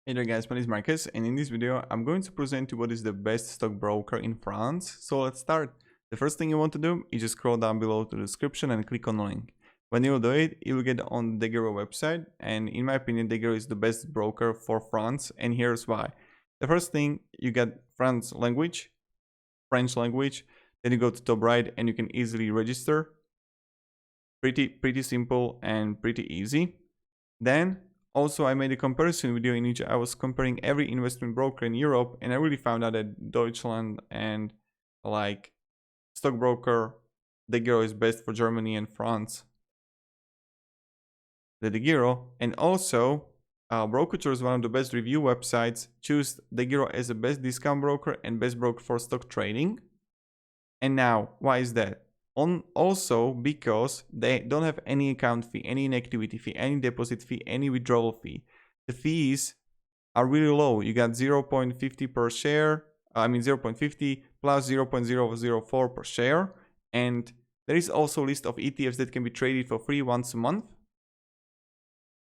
Hey there guys, my name is Marcus, and in this video I'm going to present you what is the best stockbroker in France. So let's start. The first thing you want to do is just scroll down below to the description and click on the link. When you will do it, you will get on the DEGIRO website, and in my opinion DEGIRO is the best broker for France, and here's why. The first thing, you get French language, then you go to top right and you can easily register. Pretty simple and pretty easy. Then also, I made a comparison video in which I was comparing every investment broker in Europe, and I really found out that Deutschland and like stockbroker DEGIRO is best for Germany and France. The DEGIRO, and also Brokerture is one of the best review websites. Choose DEGIRO as the best discount broker and best broker for stock trading. And now, why is that? Also because they don't have any account fee, any inactivity fee, any deposit fee, any withdrawal fee. The fees are really low. You got 0.50 per share, 0.50 plus 0.004 per share. And there is also a list of ETFs that can be traded for free once a month,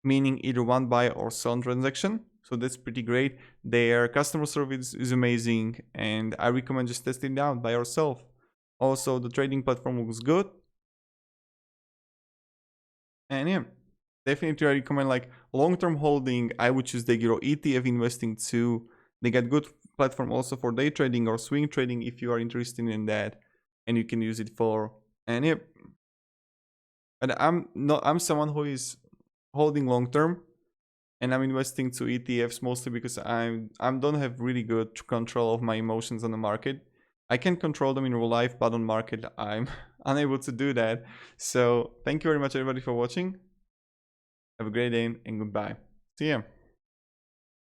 meaning either one buy or sell transaction. So that's pretty great. Their customer service is amazing, and I recommend just testing it out by yourself. Also, the trading platform looks good. And yeah, definitely I recommend like long-term holding. I would choose DEGIRO. ETF investing too. They got good platform also for day trading or swing trading if you are interested in that, and you can use it for. And yeah, but I'm someone who is holding long-term, and I'm investing to ETFs mostly because I don't have really good control of my emotions on the market. I can control them in real life, but on market, I'm unable to do that. So thank you very much, everybody, for watching. Have a great day and goodbye. See ya.